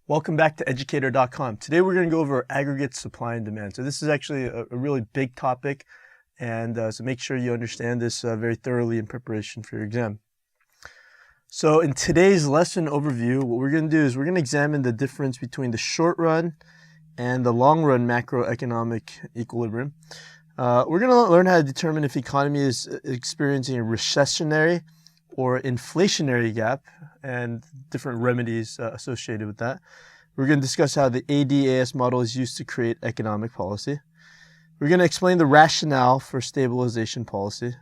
Welcome back to educator.com. Today we're going to go over aggregate supply and demand. So this is actually a really big topic, and so make sure you understand this very thoroughly in preparation for your exam. So in today's lesson overview, what we're going to do is we're going to examine the difference between the short run and the long run macroeconomic equilibrium. We're going to learn how to determine if the economy is experiencing a recessionary or inflationary gap and different remedies associated with that. We're going to discuss how the ADAS model is used to create economic policy. We're going to explain the rationale for stabilization policy.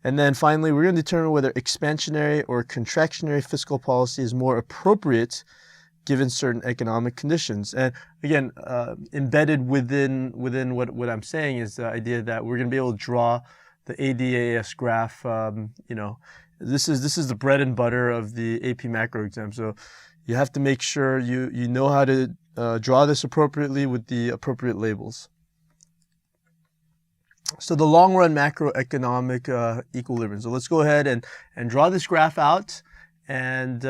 And then finally, we're going to determine whether expansionary or contractionary fiscal policy is more appropriate given certain economic conditions. And again, embedded within what I'm saying is the idea that we're going to be able to draw the ADAS graph. This is the bread and butter of the AP macro exam. So you have to make sure you know how to draw this appropriately with the appropriate labels. So the long run macroeconomic equilibrium. So let's go ahead and draw this graph out and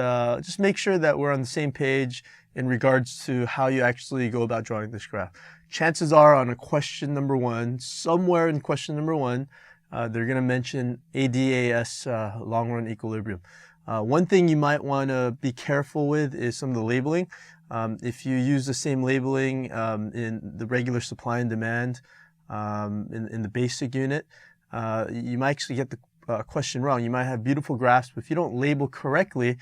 just make sure that we're on the same page in regards to how you actually go about drawing this graph. Chances are on a question number one, somewhere in question number one, they're going to mention ADAS, long run equilibrium. One thing you might want to be careful with is some of the labeling. If you use the same labeling in the regular supply and demand in the basic unit, you might actually get the question wrong. You might have beautiful graphs, but if you don't label correctly,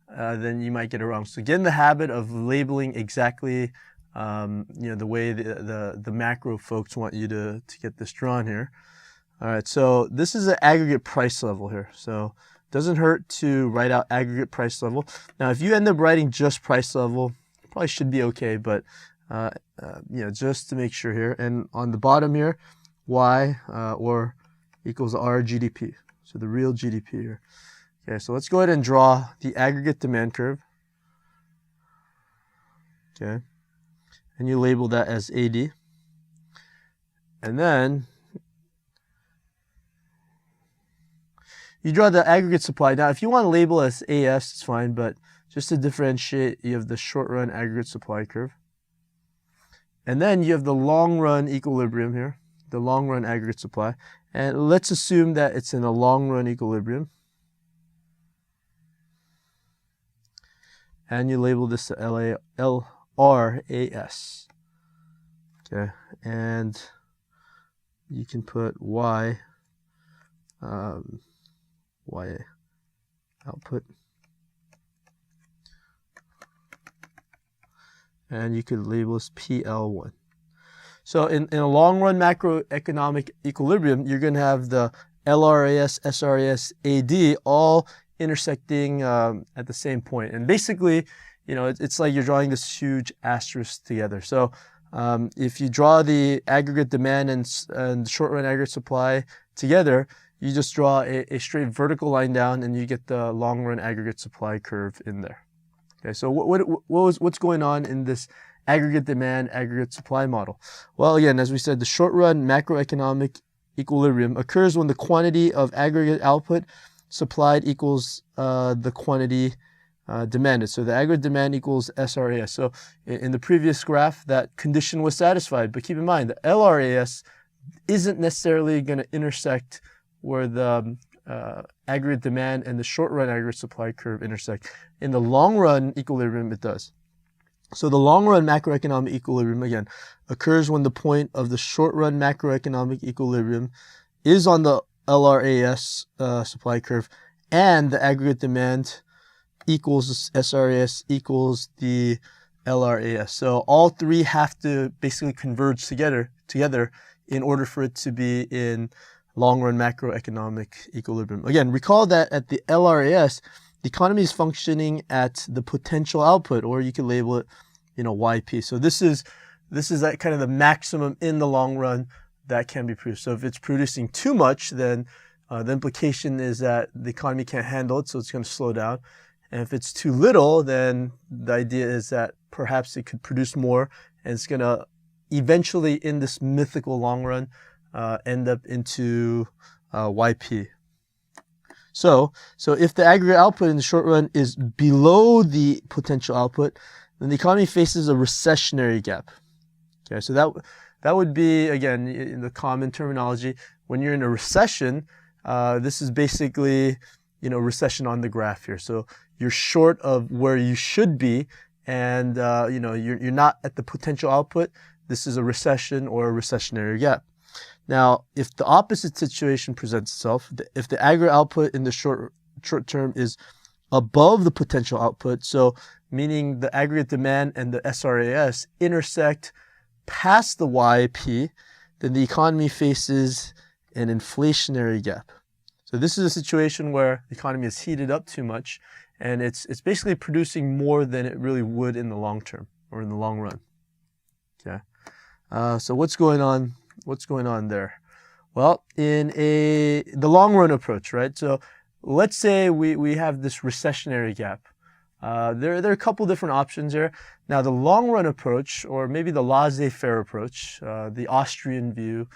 then you might get it wrong. So get in the habit of labeling exactly the way the macro folks want you to get this drawn here. All right, so this is an aggregate price level here. So it doesn't hurt to write out aggregate price level. Now, if you end up writing just price level, probably should be okay, but just to make sure here. And on the bottom here, Y or equals R GDP. So the real GDP here. Okay, so let's go ahead and draw the aggregate demand curve. Okay, and you label that as AD. And then you draw the aggregate supply. Now, if you want to label as AS, it's fine, but just to differentiate, you have the short run aggregate supply curve. And then you have the long run equilibrium here, the long run aggregate supply. And let's assume that it's in a long run equilibrium. And you label this to LRAS. Okay, and you can put Y output, and you could label this PL1. So in a long run macroeconomic equilibrium, you're going to have the LRAS, SRAS, AD all intersecting at the same point. And basically, it's like you're drawing this huge asterisk together. So if you draw the aggregate demand and short run aggregate supply together, you just draw a straight vertical line down and you get the long run aggregate supply curve in there. Okay, so what's going on in this aggregate demand, aggregate supply model? Well, again, as we said, the short run macroeconomic equilibrium occurs when the quantity of aggregate output supplied equals the quantity demanded. So the aggregate demand equals SRAS. So in the previous graph, that condition was satisfied. But keep in mind, the LRAS isn't necessarily going to intersect where the aggregate demand and the short run aggregate supply curve intersect. In the long run equilibrium, it does. So the long run macroeconomic equilibrium, again, occurs when the point of the short run macroeconomic equilibrium is on the LRAS supply curve and the aggregate demand equals SRAS equals the LRAS. So all three have to basically converge together in order for it to be in long run macroeconomic equilibrium. Again, recall that at the LRAS, the economy is functioning at the potential output, or you could label it, YP. So this is that kind of the maximum in the long run that can be produced. So if it's producing too much, then the implication is that the economy can't handle it, so it's going to slow down. And if it's too little, then the idea is that perhaps it could produce more, and it's going to eventually, in this mythical long run, end up into YP. So if the aggregate output in the short run is below the potential output, then the economy faces a recessionary gap. Okay, so that would be, again, in the common terminology, when you're in a recession, this is basically, recession on the graph here. So you're short of where you should be, and you're not at the potential output. This is a recession or a recessionary gap. Now, if the opposite situation presents itself, if the aggregate output in the short term is above the potential output, so meaning the aggregate demand and the SRAS intersect past the YP, then the economy faces an inflationary gap. So this is a situation where the economy is heated up too much, and it's basically producing more than it really would in the long term or in the long run. Okay. So what's going on? What's going on there? Well, in the long run approach, right? So let's say we have this recessionary gap. There are a couple different options here. Now, the long run approach, or maybe the laissez-faire approach, the Austrian view,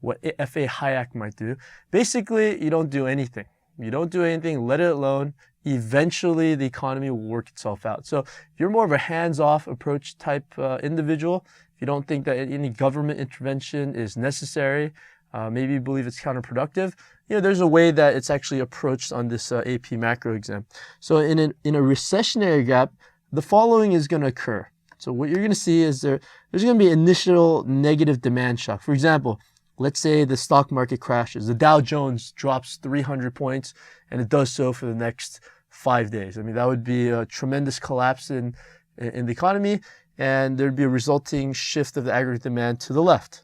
what F.A. Hayek might do, basically, you don't do anything. You don't do anything, let it alone. Eventually, the economy will work itself out. So if you're more of a hands-off approach type individual, if you don't think that any government intervention is necessary, maybe you believe it's counterproductive, there's a way that it's actually approached on this AP macro exam. So in a recessionary gap, the following is going to occur. So what you're going to see is there's going to be initial negative demand shock. For example, let's say the stock market crashes. The Dow Jones drops 300 points, and it does so for the next 5 days. I mean, that would be a tremendous collapse in the economy, and there'd be a resulting shift of the aggregate demand to the left.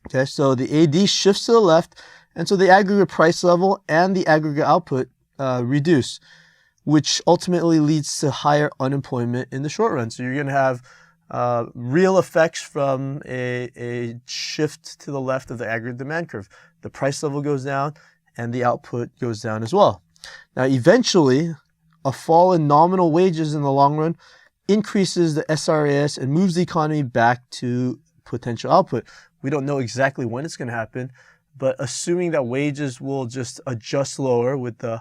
Okay, so the AD shifts to the left, and so the aggregate price level and the aggregate output reduce, which ultimately leads to higher unemployment in the short run. So you're going to have real effects from a shift to the left of the aggregate demand curve. The price level goes down and the output goes down as well. Now, eventually, a fall in nominal wages in the long run increases the SRAS and moves the economy back to potential output. We don't know exactly when it's going to happen, but assuming that wages will just adjust lower with the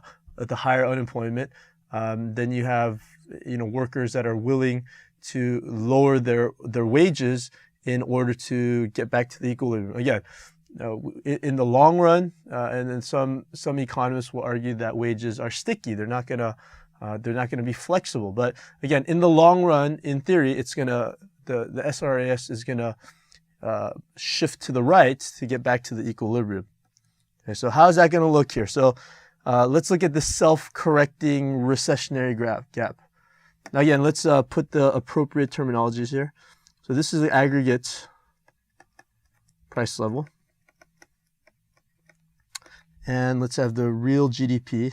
higher unemployment, then you have workers that are willing to lower their wages in order to get back to the equilibrium. Again, in the long run, and then some economists will argue that wages are sticky. They're not gonna be flexible. But again, in the long run, in theory, the SRAS is gonna shift to the right to get back to the equilibrium. Okay, so how's that going to look here? So let's look at the self-correcting recessionary gap. Now again, let's put the appropriate terminologies here. So this is the aggregate price level. And let's have the real GDP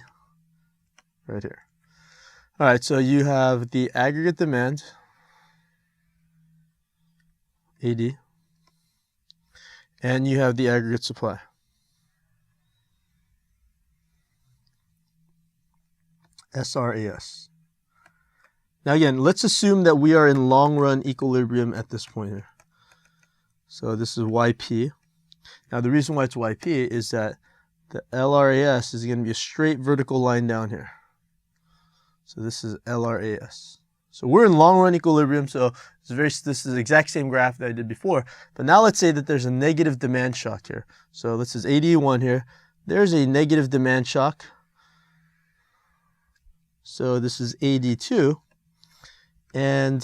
right here. All right, so you have the aggregate demand, AD, and you have the aggregate supply. SRAS. Now again, let's assume that we are in long run equilibrium at this point here. So this is YP. Now the reason why it's YP is that the LRAS is going to be a straight vertical line down here. So this is LRAS. So we're in long run equilibrium, so this is the exact same graph that I did before. But now let's say that there's a negative demand shock here. So this is AD1 here. There's a negative demand shock. So this is AD2. And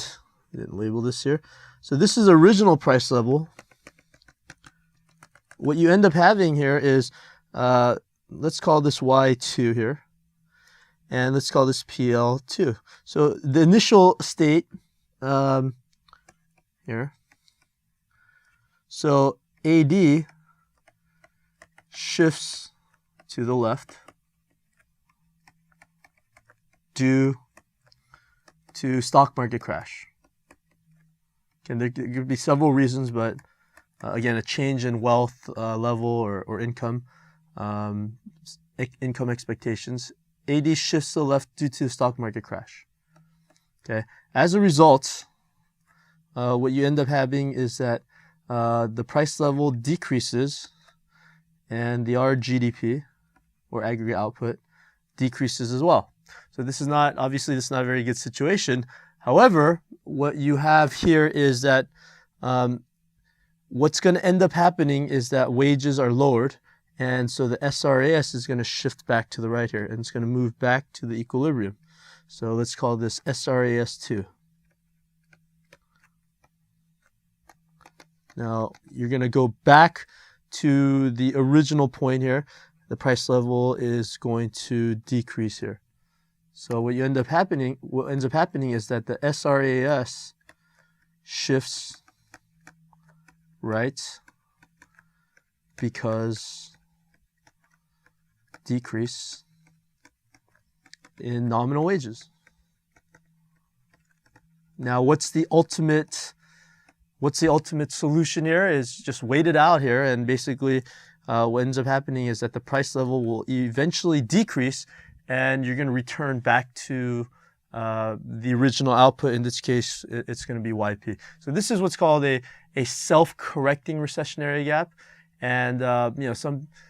I didn't label this here. So this is original price level. What you end up having here is, let's call this Y2 here. And let's call this PL2. So the initial state here. So AD shifts to the left due to stock market crash. Okay, there could be several reasons, but again, a change in wealth level or income, income expectations. AD shifts to the left due to the stock market crash. Okay. As a result, what you end up having is that the price level decreases and the RGDP, or aggregate output, decreases as well. So this is not a very good situation. However, what you have here is that what's going to end up happening is that wages are lowered, and so the SRAS is going to shift back to the right here, and it's going to move back to the equilibrium. So let's call this SRAS2. Now, you're going to go back to the original point here. The price level is going to decrease here. So what ends up happening is that the SRAS shifts right because decrease in nominal wages. Now, what's the ultimate solution here is just wait it out here, and basically what ends up happening is that the price level will eventually decrease, and you're going to return back to the original output. In this case, it's going to be YP. So this is what's called a self-correcting recessionary gap. And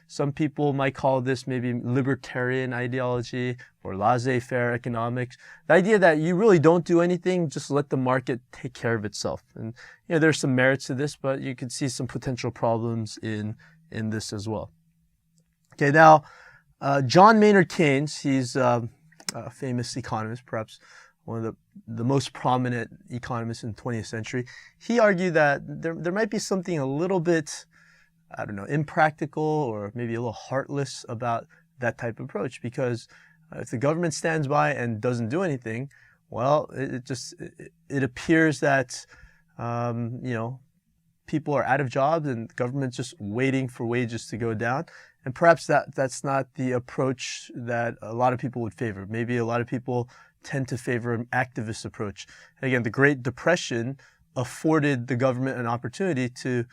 some people might call this maybe libertarian ideology or laissez-faire economics. The idea that you really don't do anything, just let the market take care of itself. And there's some merits to this, but you can see some potential problems in this as well. Okay, now John Maynard Keynes, he's a famous economist, perhaps one of the most prominent economists in the 20th century. He argued that there might be something a little bit, I don't know, impractical or maybe a little heartless about that type of approach, because if the government stands by and doesn't do anything, well, it appears that people are out of jobs and the government's just waiting for wages to go down. And perhaps that's not the approach that a lot of people would favor. Maybe a lot of people tend to favor an activist approach. And again, the Great Depression afforded the government an opportunity to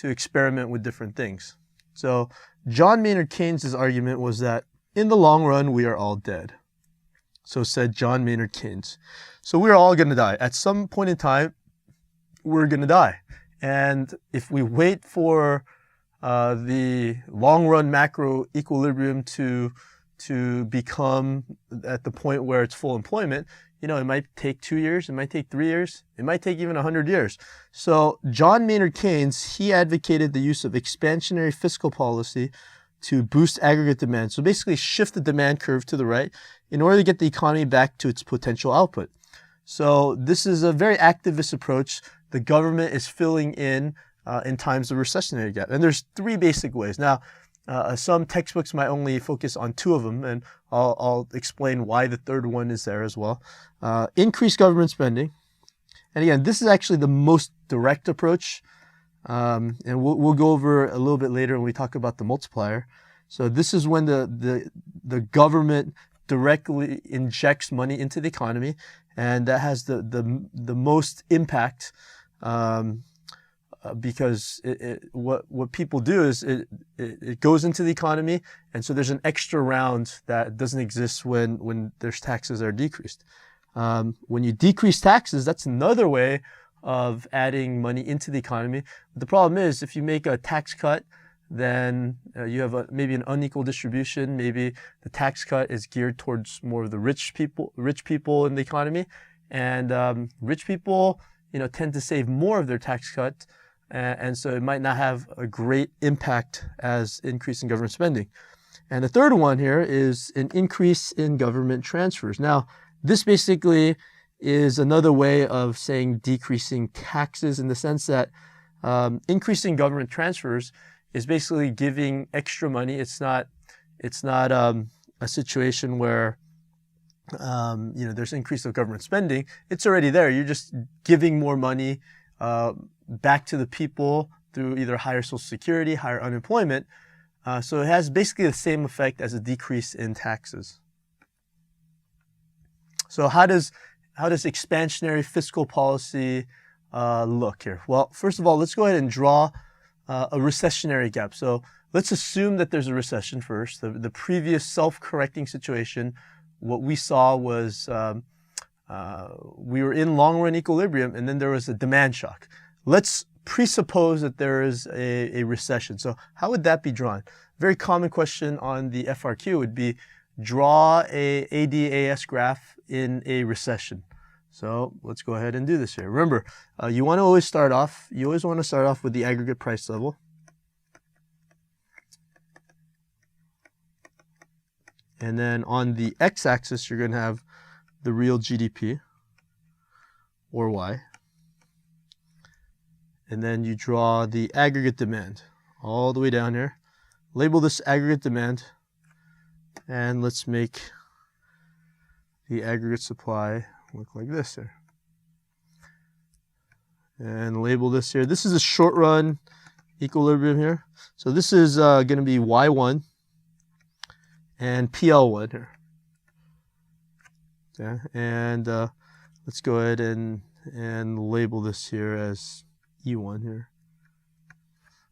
experiment with different things. So John Maynard Keynes' argument was that in the long run, we are all dead. So said John Maynard Keynes. So we're all going to die. At some point in time, we're going to die. And if we wait for the long-run macro equilibrium to become at the point where it's full employment, it might take 2 years, it might take 3 years, it might take even 100 years. So John Maynard Keynes, he advocated the use of expansionary fiscal policy to boost aggregate demand. So basically shift the demand curve to the right in order to get the economy back to its potential output. So this is a very activist approach. The government is filling in times of recessionary gap. And there's 3 basic ways. Now, some textbooks might only focus on 2 of them, and I'll explain why the 3rd one is there as well. Increase government spending. And again, this is actually the most direct approach. And we'll go over a little bit later when we talk about the multiplier. So this is when the government directly injects money into the economy, and that has the most impact, because what people do is it goes into the economy, and so there's an extra round that doesn't exist when there's taxes that are decreased. When you decrease taxes, that's another way of adding money into the economy. But the problem is, if you make a tax cut, then you have maybe an unequal distribution. Maybe the tax cut is geared towards more of the rich people in the economy, and rich people, tend to save more of their tax cut, and so it might not have a great impact as increasing government spending. And the 3rd one here is an increase in government transfers. Now, this basically is another way of saying decreasing taxes, in the sense that increasing government transfers is basically giving extra money. It's not a situation where there's increase of government spending. It's already there. You're just giving more money back to the people through either higher Social Security, higher unemployment. So it has basically the same effect as a decrease in taxes. So how does expansionary fiscal policy look here? Well, first of all, let's go ahead and draw a recessionary gap. So let's assume that there's a recession first. The previous self-correcting situation, what we saw was we were in long-run equilibrium, and then there was a demand shock. Let's presuppose that there is a recession. So how would that be drawn? Very common question on the FRQ would be, draw a ADAS graph in a recession. So let's go ahead and do this here. Remember, you always want to start off with the aggregate price level. And then on the x-axis, you're going to have the real GDP, or Y. And then you draw the aggregate demand all the way down here. Label this aggregate demand, and let's make the aggregate supply look like this here. And label this here. This is a short run equilibrium here. So this is going to be Y1 and PL1 here. Okay, and let's go ahead and label this here as E1 here.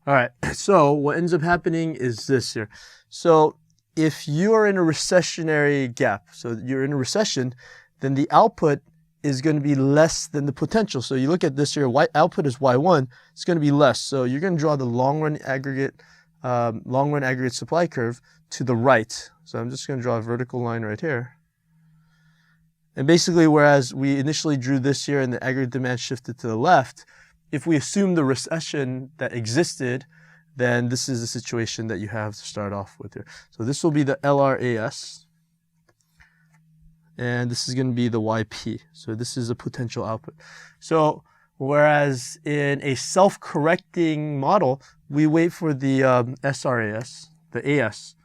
All right, so what ends up happening is this here. So if you are in a recessionary gap, so you're in a recession, then the output is going to be less than the potential. So you look at this here, output is Y1, it's going to be less. So you're going to draw the long run aggregate supply curve to the right. So I'm just going to draw a vertical line right here. And basically, whereas we initially drew this here and the aggregate demand shifted to the left, if we assume the recession that existed, then this is the situation that you have to start off with here. So this will be the LRAS, and this is going to be the YP. So this is a potential output. So whereas in a self-correcting model, we wait for the SRAS, the AS.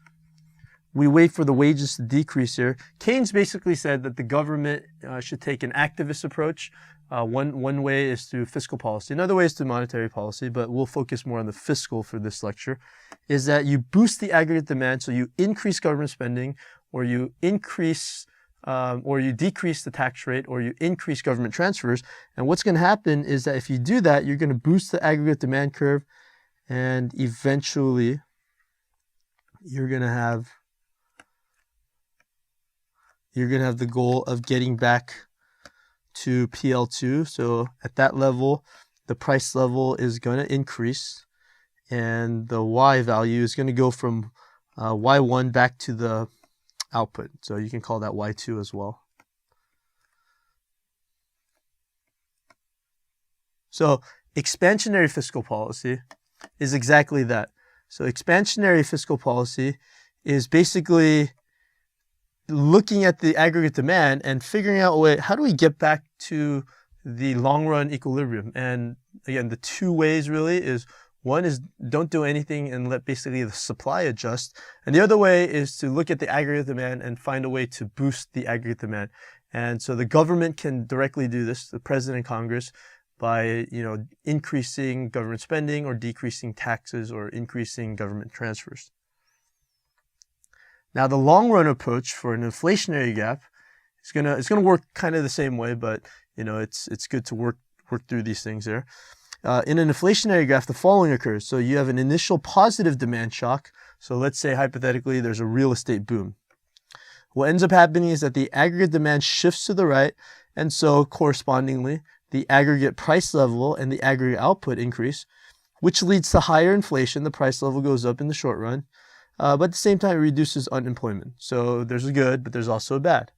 We wait for the wages to decrease here. Keynes basically said that the government should take an activist approach. One way is through fiscal policy. Another way is through monetary policy, but we'll focus more on the fiscal for this lecture, is that you boost the aggregate demand, so you increase government spending, or you decrease the tax rate, or you increase government transfers. And what's going to happen is that if you do that, you're going to boost the aggregate demand curve, and eventually you're going to have the goal of getting back to PL2. So at that level, the price level is going to increase, and the Y value is going to go from Y1 back to the output. So you can call that Y2 as well. So expansionary fiscal policy is exactly that. So expansionary fiscal policy is basically looking at the aggregate demand and figuring out a way, how do we get back to the long run equilibrium? And again, the two ways really is, one is don't do anything and let basically the supply adjust. And the other way is to look at the aggregate demand and find a way to boost the aggregate demand. And so the government can directly do this, the president and Congress, by increasing government spending or decreasing taxes or increasing government transfers. Now, the long-run approach for an inflationary gap is gonna work kind of the same way, but it's good to work through these things there. In an inflationary graph, the following occurs. So you have an initial positive demand shock. So let's say hypothetically there's a real estate boom. What ends up happening is that the aggregate demand shifts to the right, and so correspondingly, the aggregate price level and the aggregate output increase, which leads to higher inflation. The price level goes up in the short run. But at the same time, it reduces unemployment. So there's a good, but there's also a bad.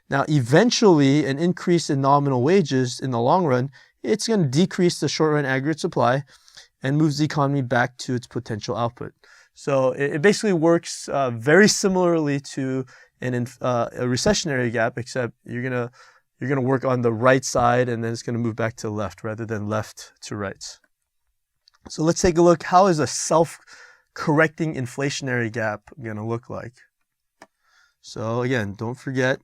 Now, eventually, an increase in nominal wages in the long run, it's going to decrease the short-run aggregate supply and moves the economy back to its potential output. So it basically works very similarly to a recessionary gap, except you're gonna work on the right side, and then it's going to move back to the left rather than left to right. So let's take a look. How is a self-correcting inflationary gap going to look like? So again, don't forget,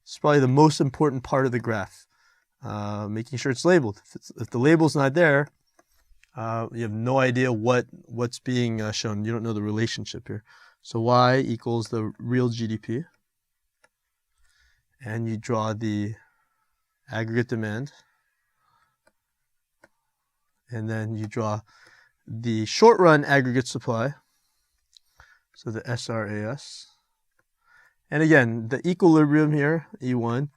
it's probably the most important part of the graph, making sure it's labeled. If the label's not there, you have no idea what's being shown. You don't know the relationship here. So Y equals the real GDP, and you draw the aggregate demand, and then you draw the short-run aggregate supply, so the SRAS. And again, the equilibrium here, E1,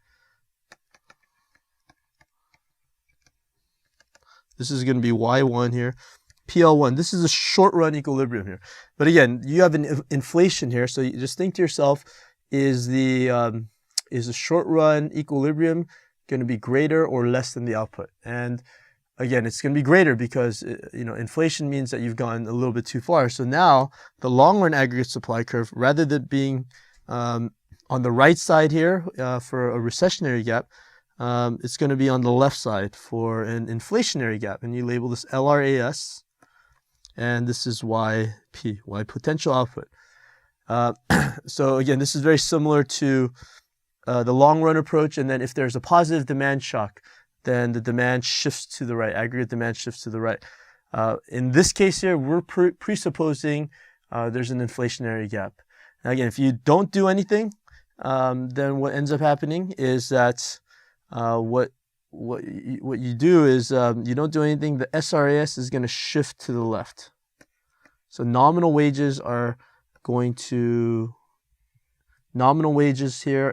this is going to be Y1 here, PL1. This is a short-run equilibrium here. But again, you have an inflation here, so you just think to yourself, is the short-run equilibrium going to be greater or less than the output. And again, it's going to be greater because inflation means that you've gone a little bit too far. So now the long run aggregate supply curve, rather than being on the right side here for a recessionary gap, it's going to be on the left side for an inflationary gap. And you label this LRAS, and this is YP, Y potential output. So again, this is very similar to the long run approach. And then if there's a positive demand shock, then the demand shifts to the right, aggregate demand shifts to the right. In this case here, we're presupposing there's an inflationary gap. Now again, if you don't do anything, then what ends up happening is that what you do is you don't do anything, the SRAS is going to shift to the left. So nominal wages here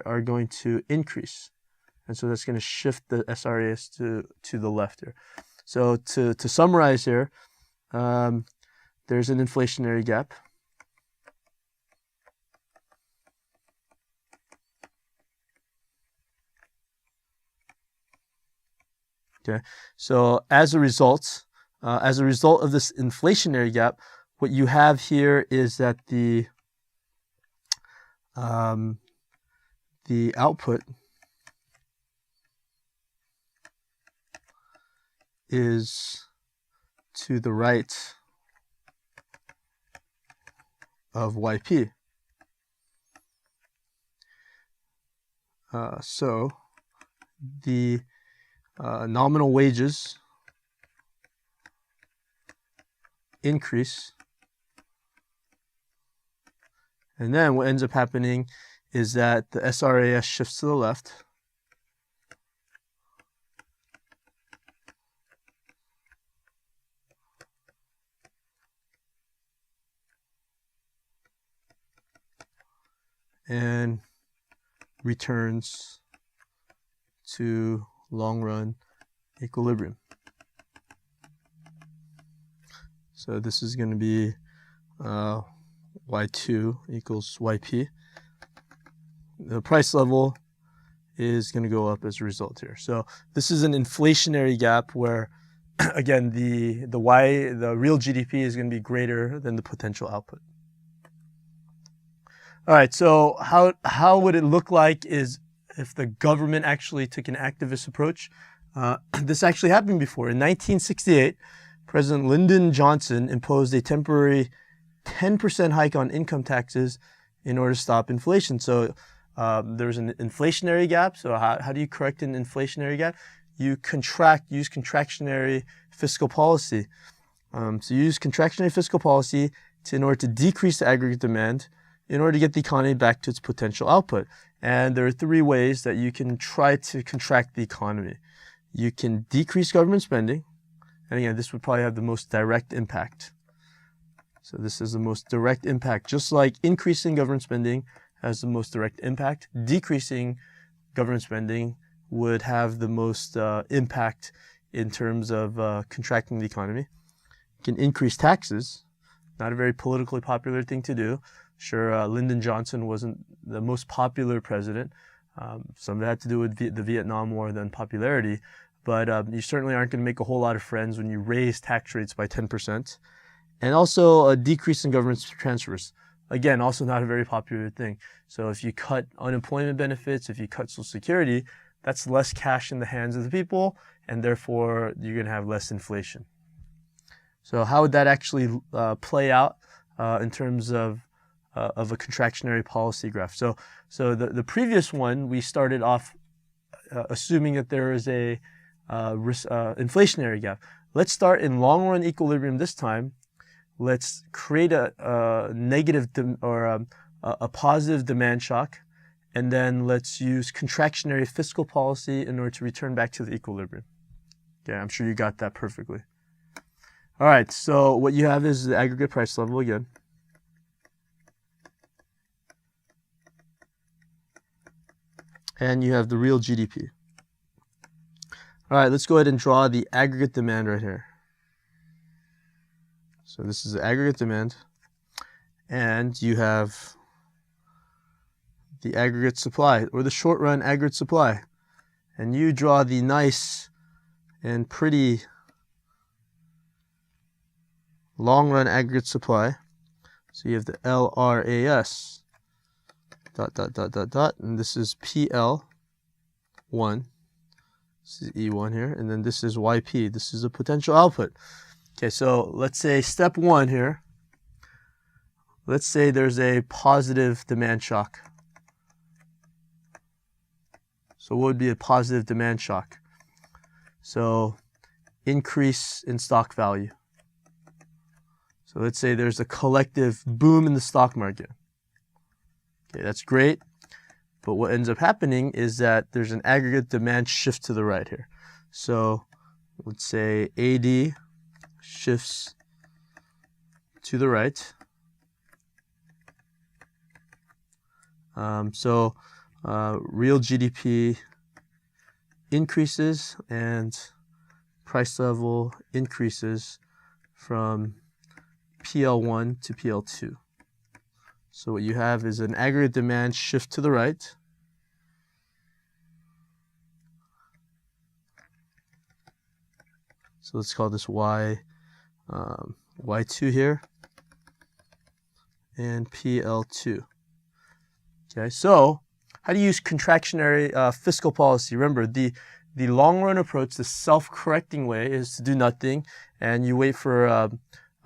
are going to increase. And so that's going to shift the SRAS to the left here. So to summarize here, there's an inflationary gap. Okay, so as a result of this inflationary gap, what you have here is that the output is to the right of YP. So the nominal wages increase, and then what ends up happening is that the SRAS shifts to the left. And returns to long run equilibrium. So this is going to be Y2 equals YP. The price level is going to go up as a result here. So this is an inflationary gap where, again, the real GDP is going to be greater than the potential output. All right, so how would it look like is if the government actually took an activist approach? This actually happened before. In 1968, President Lyndon Johnson imposed a temporary 10% hike on income taxes in order to stop inflation. So there's an inflationary gap. So how do you correct an inflationary gap? You use contractionary fiscal policy. So you use contractionary fiscal policy in order to decrease the aggregate demand in order to get the economy back to its potential output. And there are three ways that you can try to contract the economy. You can decrease government spending. And again, this would probably have the most direct impact. So this is the most direct impact. Just like increasing government spending has the most direct impact, decreasing government spending would have the most impact in terms of contracting the economy. You can increase taxes. Not a very politically popular thing to do. Sure, Lyndon Johnson wasn't the most popular president. Some of it had to do with the Vietnam War, the unpopularity. But you certainly aren't going to make a whole lot of friends when you raise tax rates by 10%. And also a decrease in government transfers. Again, also not a very popular thing. So if you cut unemployment benefits, if you cut Social Security, that's less cash in the hands of the people, and therefore you're going to have less inflation. So how would that actually play out in terms of a contractionary policy graph? So the previous one, we started off assuming that there is a inflationary gap. Let's start in long run equilibrium this time. Let's create a negative or a positive demand shock, and then let's use contractionary fiscal policy in order to return back to the equilibrium. Okay, I'm sure you got that perfectly. All right, so what you have is the aggregate price level again. And you have the real GDP. All right, let's go ahead and draw the aggregate demand right here. So this is the aggregate demand, and you have the aggregate supply, or the short run aggregate supply. and you draw the nice and pretty long-run aggregate supply. So you have the LRAS dot, and this is PL1. This is E1 here, and then this is YP. This is a potential output. Okay, so let's say step one here. Let's say there's a positive demand shock. So what would be a positive demand shock? So increase in stock value. So let's say there's a collective boom in the stock market. Okay, that's great. But what ends up happening is that there's an aggregate demand shift to the right here. So let's say AD shifts to the right. Real GDP increases and price level increases from PL1 to PL2. So what you have is an aggregate demand shift to the right. So let's call this Y, Y2 here, and PL2. Okay, so how do you use contractionary fiscal policy? Remember, the long-run approach, the self-correcting way, is to do nothing, and you wait for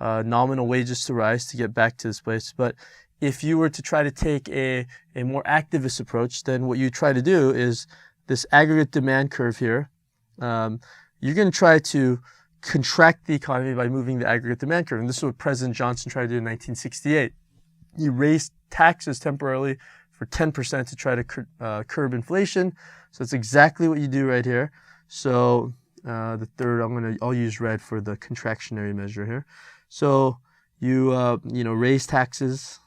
nominal wages to rise to get back to this place. But if you were to try to take a more activist approach, then what you try to do is this aggregate demand curve here. You're going to try to contract the economy by moving the aggregate demand curve. And this is what President Johnson tried to do in 1968. He raised taxes temporarily for 10% to try to curb inflation. So that's exactly what you do right here. So the third, I'll use red for the contractionary measure here. So you raise taxes,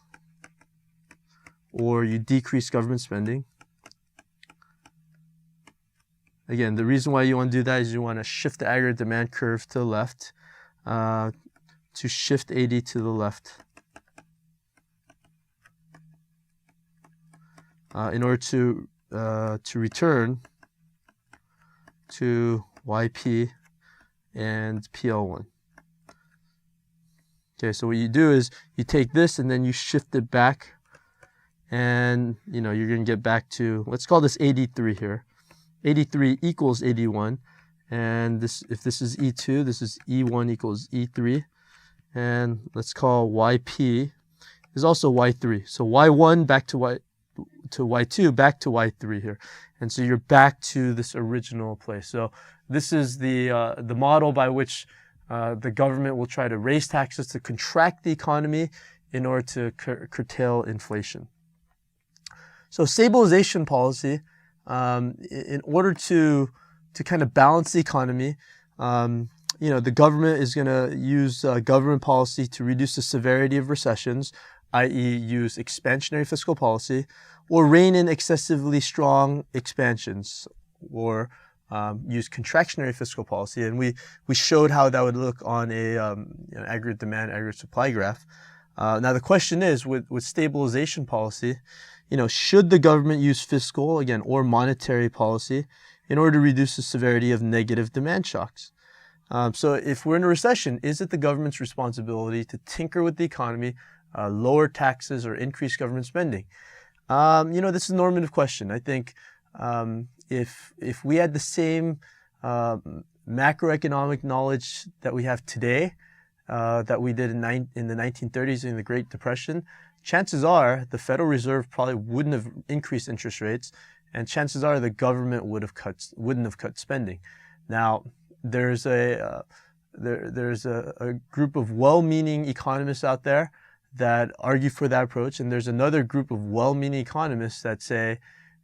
or you decrease government spending. Again, the reason why you want to do that is you want to shift the aggregate demand curve to the left, to shift AD to the left. In order to return to YP and PL1. Okay, so what you do is you take this and then you shift it back, and you're going to get back to, let's call this 83 here. 83 equals 81, and if this is E2, this is E1 equals E3, and let's call YP is also Y3. So Y1 back to Y2 back to Y3 here, and so you're back to this original place. So this is the model by which the government will try to raise taxes to contract the economy in order to curtail inflation. So stabilization policy, in order to kind of balance the economy, the government is going to use government policy to reduce the severity of recessions, i.e. use expansionary fiscal policy, or rein in excessively strong expansions, or use contractionary fiscal policy. And we showed how that would look on a aggregate demand, aggregate supply graph. Now the question is, with stabilization policy, should the government use fiscal, again, or monetary policy in order to reduce the severity of negative demand shocks? So if we're in a recession, is it the government's responsibility to tinker with the economy, lower taxes, or increase government spending? This is a normative question. I think if we had the same macroeconomic knowledge that we have today, that we did in the 1930s in the Great Depression, chances are the Federal Reserve probably wouldn't have increased interest rates, and chances are the government wouldn't have cut spending. Now, there's a group of well-meaning economists out there that argue for that approach, and there's another group of well-meaning economists that say,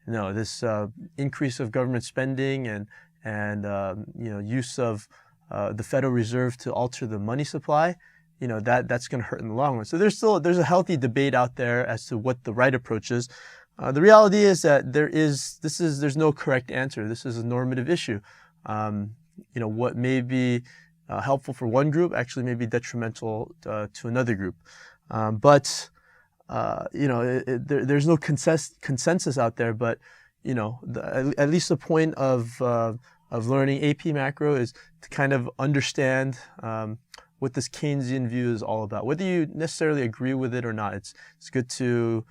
no, this increase of government spending and use of the Federal Reserve to alter the money supply, that's going to hurt in the long run. So there's a healthy debate out there as to what the right approach is. The reality is that there's no correct answer. This is a normative issue. What may be helpful for one group actually may be detrimental to another group. There's no consensus out there. But at least the point of learning AP macro is to kind of understand what this Keynesian view is all about. Whether you necessarily agree with it or not, it's good to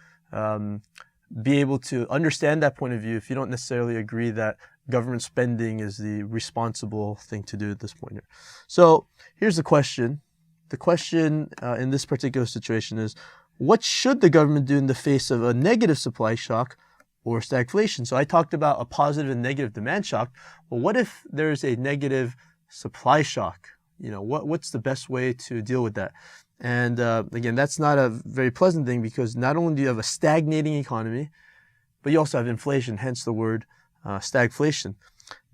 be able to understand that point of view if you don't necessarily agree that government spending is the responsible thing to do at this point here. So here's the question. The question in this particular situation is, what should the government do in the face of a negative supply shock or stagflation? So I talked about a positive and negative demand shock. Well, what if there's a negative supply shock? What's the best way to deal with that? And again, that's not a very pleasant thing, because not only do you have a stagnating economy, but you also have inflation, hence the word stagflation.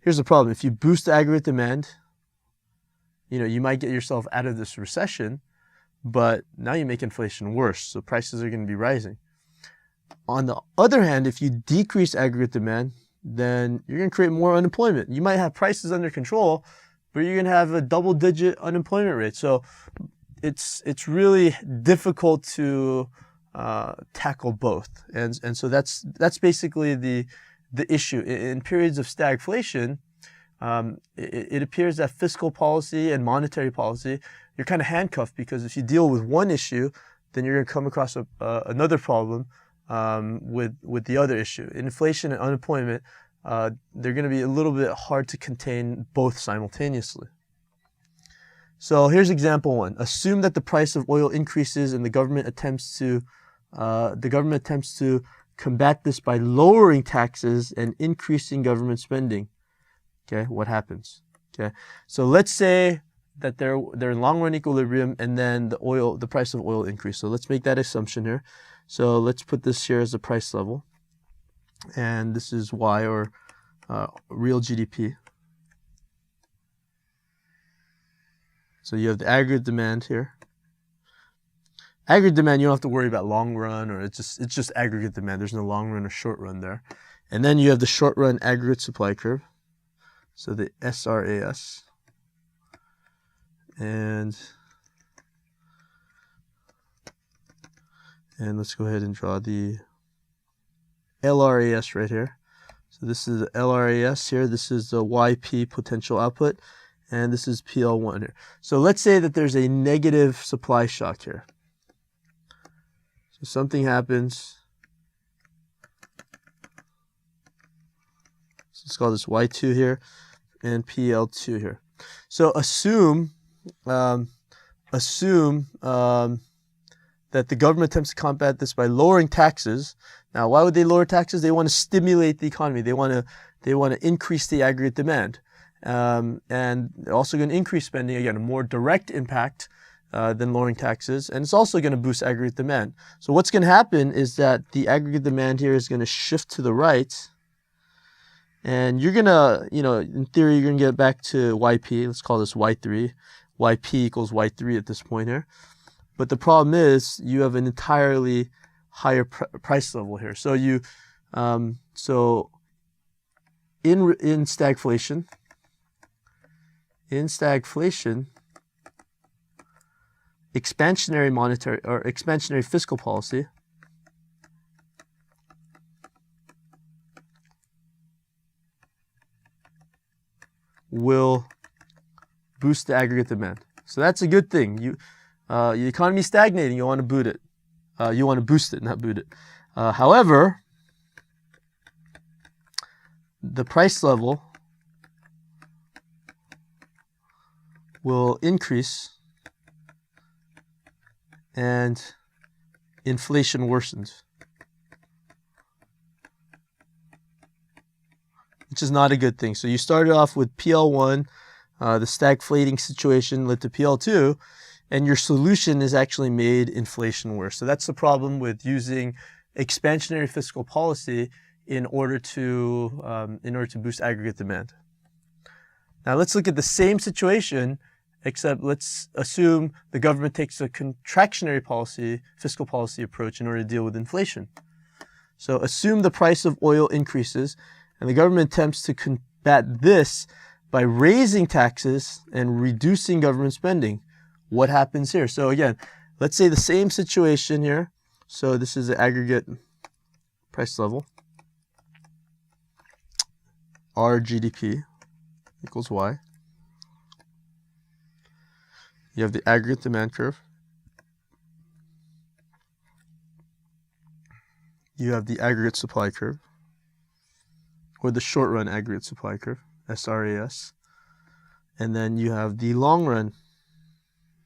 Here's the problem. If you boost the aggregate demand, you might get yourself out of this recession, but now you make inflation worse, so prices are going to be rising. On the other hand, if you decrease aggregate demand, then you're going to create more unemployment. You might have prices under control, but you're going to have a double-digit unemployment rate. So it's really difficult to tackle both, and so that's basically the issue. In periods of stagflation, it appears that fiscal policy and monetary policy, you're kind of handcuffed, because if you deal with one issue, then you're going to come across another problem with the other issue. Inflation and unemployment, they're going to be a little bit hard to contain both simultaneously. So here's example one. Assume that the price of oil increases and the government attempts to combat this by lowering taxes and increasing government spending. Okay, what happens? Okay, so let's say that they're in long-run equilibrium, and then the price of oil increases. So let's make that assumption here. So let's put this here as the price level, and this is Y, or real GDP. So you have the aggregate demand here. Aggregate demand, you don't have to worry about long run, or it's just aggregate demand. There's no long run or short run there. And then you have the short run aggregate supply curve. So the SRAS. And let's go ahead and draw the LRAS right here. So this is the LRAS here. This is the YP potential output. And this is PL1 here. So let's say that there's a negative supply shock here. So something happens. So let's call this Y2 here and PL2 here. So assume that the government attempts to combat this by lowering taxes. Now, why would they lower taxes? They want to stimulate the economy. They want to increase the aggregate demand. And they're also going to increase spending, again, a more direct impact than lowering taxes, and it's also going to boost aggregate demand. So what's going to happen is that the aggregate demand here is going to shift to the right, and you're going to, in theory, you're going to get back to YP. Let's call this Y3. YP equals Y3 at this point here. But the problem is you have an entirely higher price level here. So in stagflation, expansionary monetary or expansionary fiscal policy will boost the aggregate demand. So that's a good thing. The economy is stagnating. You want to boot it. You want to boost it, not boot it. However, the price level will increase and inflation worsens, which is not a good thing. So you started off with PL1, the stagflating situation led to PL2, and your solution is actually made inflation worse. So that's the problem with using expansionary fiscal policy in order to boost aggregate demand. Now let's look at the same situation, except let's assume the government takes a contractionary policy, fiscal policy approach in order to deal with inflation. So assume the price of oil increases, and the government attempts to combat this by raising taxes and reducing government spending. What happens here? So again, let's say the same situation here. So this is the aggregate price level. R GDP equals Y. You have the aggregate demand curve. You have the aggregate supply curve, or the short run aggregate supply curve, SRAS. And then you have the long run.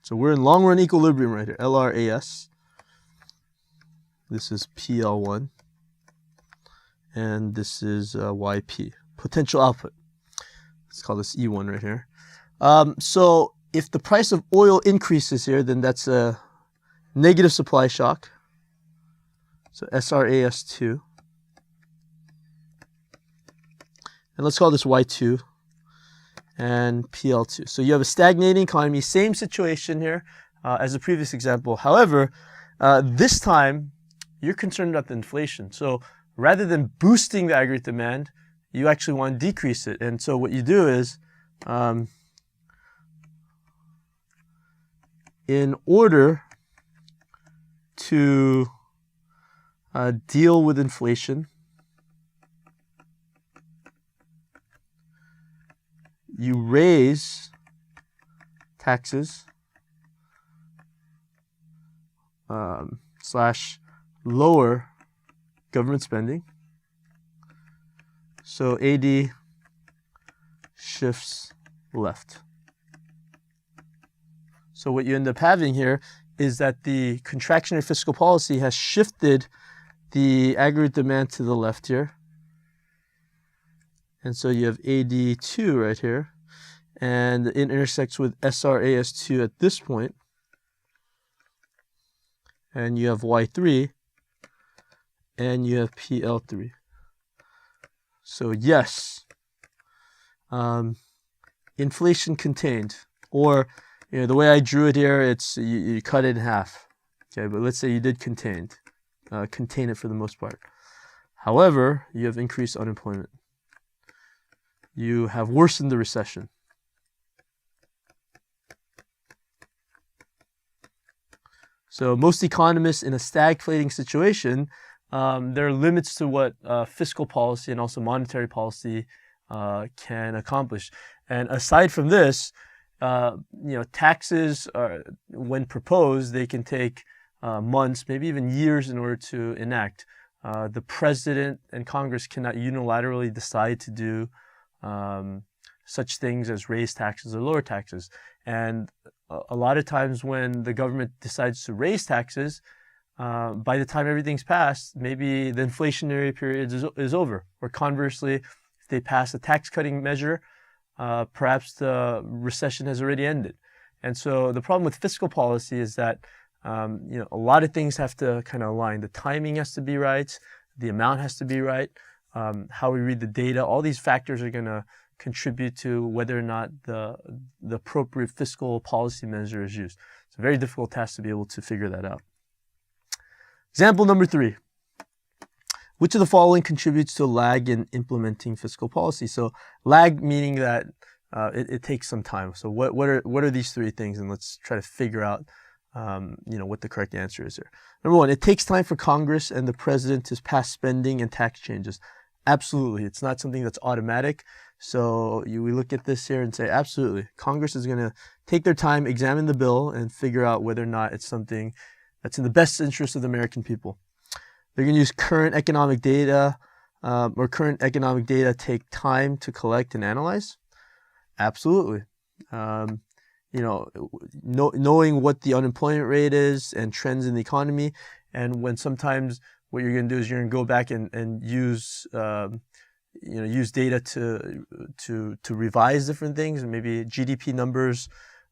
So we're in long run equilibrium right here, LRAS. This is PL1. And this is YP, potential output. Let's call this E1 right here. So if the price of oil increases here, then that's a negative supply shock. So SRAS2. And let's call this Y2 and PL2. So you have a stagnating economy, same situation here as the previous example. However, this time you're concerned about the inflation. So rather than boosting the aggregate demand, you actually want to decrease it. And so what you do is, in order to deal with inflation, you raise taxes slash lower government spending. So AD shifts left. So what you end up having here is that the contractionary fiscal policy has shifted the aggregate demand to the left here. And so you have AD2 right here, and it intersects with SRAS2 at this point. And you have Y3, and you have PL3. So yes, inflation contained, or the way I drew it here, it's you cut it in half. Okay, but let's say you did contain it for the most part. However, you have increased unemployment. You have worsened the recession. So most economists in a stagflating situation, there are limits to what fiscal policy and also monetary policy can accomplish. And aside from this, taxes are, when proposed, they can take months, maybe even years in order to enact. The president and Congress cannot unilaterally decide to do such things as raise taxes or lower taxes. And a lot of times when the government decides to raise taxes, by the time everything's passed, maybe the inflationary period is over. Or conversely, if they pass a tax cutting measure, perhaps the recession has already ended. And so the problem with fiscal policy is that a lot of things have to kind of align. The timing has to be right, the amount has to be right, how we read the data. All these factors are going to contribute to whether or not the appropriate fiscal policy measure is used. It's a very difficult task to be able to figure that out. Example number 3. Which of the following contributes to a lag in implementing fiscal policy? So lag meaning that it takes some time. So what are these 3 things? And let's try to figure out what the correct answer is here. Number 1, it takes time for Congress and the president to pass spending and tax changes. Absolutely. It's not something that's automatic. So we look at this here and say, absolutely. Congress is going to take their time, examine the bill, and figure out whether or not it's something that's in the best interest of the American people. They're going to use current economic data, or current economic data take time to collect and analyze. Absolutely. Knowing what the unemployment rate is and trends in the economy, and when sometimes what you're going to do is you're going to go back and use use data to revise different things, and maybe GDP numbers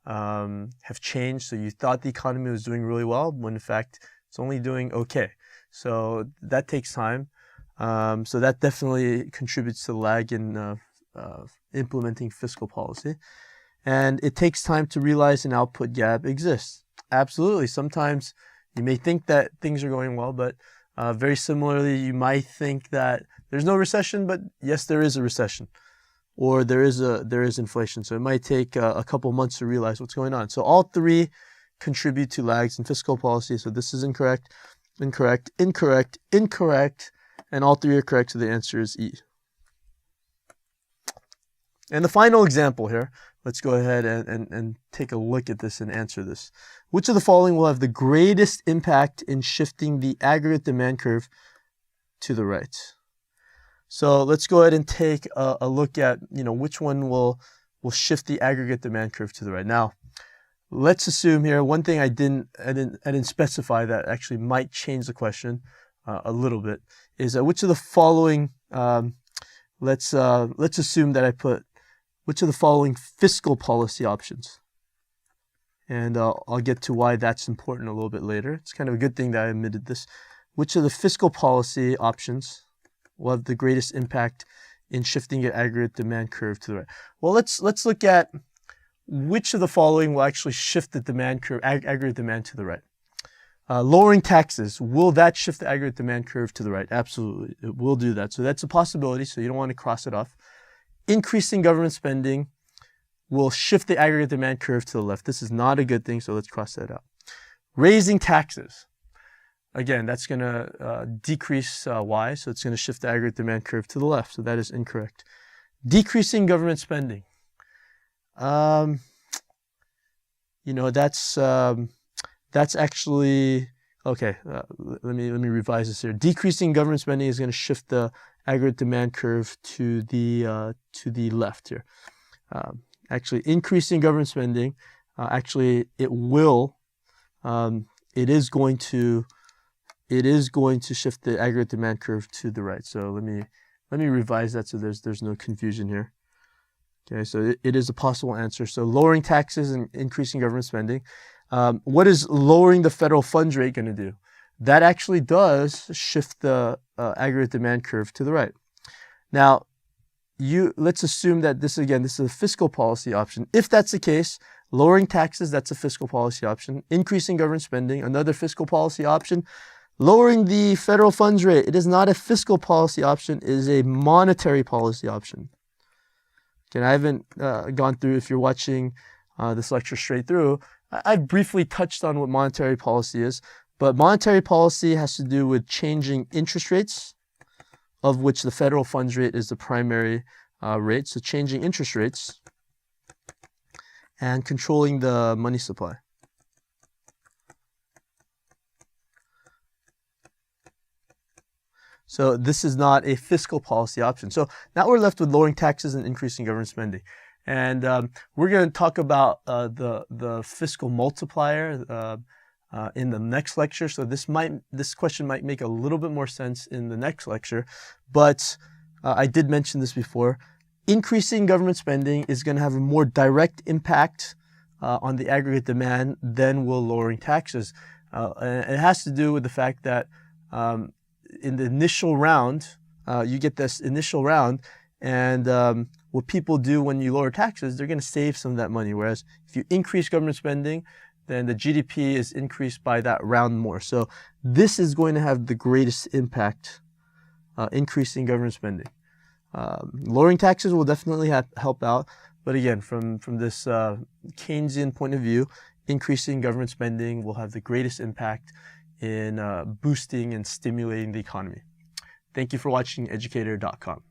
have changed. So you thought the economy was doing really well, when in fact it's only doing okay. So that takes time. So that definitely contributes to the lag in implementing fiscal policy. And it takes time to realize an output gap exists. Absolutely. Sometimes you may think that things are going well, but very similarly, you might think that there's no recession, but yes, there is a recession, or there is inflation. So it might take a couple months to realize what's going on. So all 3 contribute to lags in fiscal policy. So this is incorrect, incorrect, incorrect, incorrect, and all 3 are correct. So the answer is E. And the final example here, let's go ahead and take a look at this and answer this. Which of the following will have the greatest impact in shifting the aggregate demand curve to the right? So let's go ahead and take a look at, which one will shift the aggregate demand curve to the right. Now, let's assume here, one thing I didn't specify that actually might change the question a little bit is which of the following, let's assume that I put which of the following fiscal policy options, and I'll get to why that's important a little bit later. It's kind of a good thing that I omitted this. Which of the fiscal policy options will have the greatest impact in shifting your aggregate demand curve to the right? Well, let's look at which of the following will actually shift the demand curve, aggregate demand to the right. Lowering taxes, will that shift the aggregate demand curve to the right? Absolutely, it will do that. So that's a possibility, so you don't want to cross it off. Increasing government spending will shift the aggregate demand curve to the left. This is not a good thing, so let's cross that out. Raising taxes, again, that's going to decrease Y, so it's going to shift the aggregate demand curve to the left, so that is incorrect. Decreasing government spending, that's actually okay. Let me revise this here. Decreasing government spending is going to shift the aggregate demand curve to the left here. Actually, increasing government spending, actually, it is going to shift the aggregate demand curve to the right. So let me revise that so there's no confusion here. Okay, so it is a possible answer. So lowering taxes and increasing government spending. What is lowering the federal funds rate going to do? That actually does shift the aggregate demand curve to the right. Now, let's assume that this is a fiscal policy option. If that's the case, lowering taxes, that's a fiscal policy option. Increasing government spending, another fiscal policy option. Lowering the federal funds rate, it is not a fiscal policy option, it is a monetary policy option. Okay, I haven't gone through, if you're watching this lecture straight through, I've briefly touched on what monetary policy is, but monetary policy has to do with changing interest rates, of which the federal funds rate is the primary rate. So changing interest rates and controlling the money supply. So this is not a fiscal policy option. So now we're left with lowering taxes and increasing government spending. And we're going to talk about the fiscal multiplier in the next lecture. So this question might make a little bit more sense in the next lecture. But I did mention this before. Increasing government spending is going to have a more direct impact on the aggregate demand than will lowering taxes. And it has to do with the fact that in the initial round, you get this initial round, and what people do when you lower taxes, they're going to save some of that money. Whereas if you increase government spending, then the GDP is increased by that round more. So this is going to have the greatest impact, increasing government spending. Lowering taxes will definitely help out. But again, from this Keynesian point of view, increasing government spending will have the greatest impact in boosting and stimulating the economy. Thank you for watching educator.com.